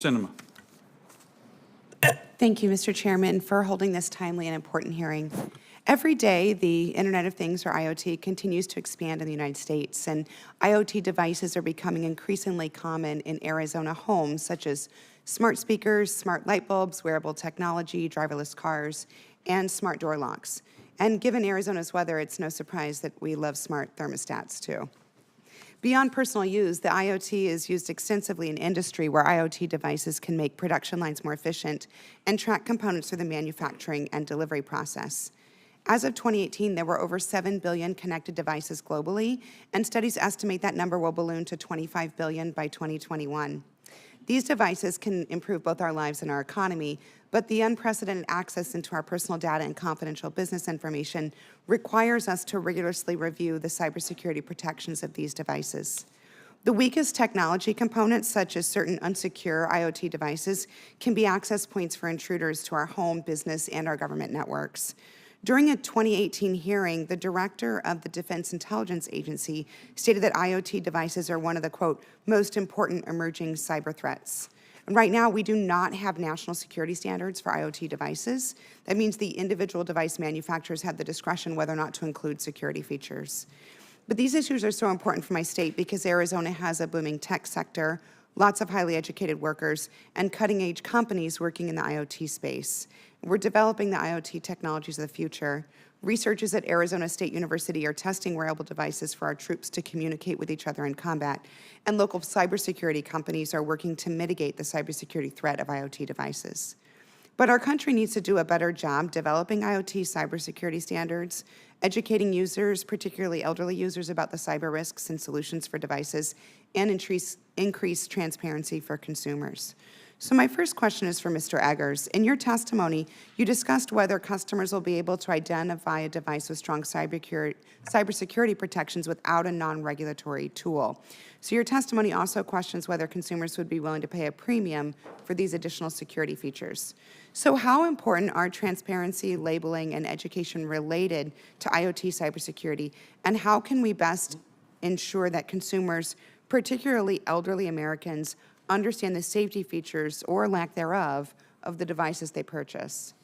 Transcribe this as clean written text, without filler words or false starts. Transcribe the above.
Sinema. Thank you, Mr. Chairman, for holding this timely and important hearing. Every day, the Internet of Things, or IoT, continues to expand in the United States, and IoT devices are becoming increasingly common in Arizona homes, such as smart speakers, smart light bulbs, wearable technology, driverless cars, and smart door locks. And given Arizona's weather, it's no surprise that we love smart thermostats, too. Beyond personal use, the IoT is used extensively in industry where IoT devices can make production lines more efficient and track components through the manufacturing and delivery process. As of 2018, there were over 7 billion connected devices globally, and studies estimate that number will balloon to 25 billion by 2021. These devices can improve both our lives and our economy, but the unprecedented access into our personal data and confidential business information requires us to rigorously review the cybersecurity protections of these devices. The weakest technology components, such as certain unsecure IoT devices, can be access points for intruders to our home, business, and our government networks. During a 2018 hearing, the director of the Defense Intelligence Agency stated that IoT devices are one of the, quote, most important emerging cyber threats. And right now, we do not have national security standards for IoT devices. That means the individual device manufacturers have the discretion whether or not to include security features. But these issues are so important for my state because Arizona has a booming tech sector, lots of highly educated workers, and cutting-edge companies working in the IoT space. We're developing the IoT technologies of the future. Researchers at Arizona State University are testing wearable devices for our troops to communicate with each other in combat, and local cybersecurity companies are working to mitigate the cybersecurity threat of IoT devices. But our country needs to do a better job developing IoT cybersecurity standards, educating users, particularly elderly users, about the cyber risks and solutions for devices, and increase transparency for consumers. So my first question is for Mr. Eggers. In your testimony, you discussed whether customers will be able to identify a device with strong cybersecurity protections without a non-regulatory tool. So your testimony also questions whether consumers would be willing to pay a premium for these additional security features. So how important are transparency, labeling, and education related to IoT cybersecurity, and how can we best ensure that consumers, particularly elderly Americans, understand the safety features or lack thereof of the devices they purchase?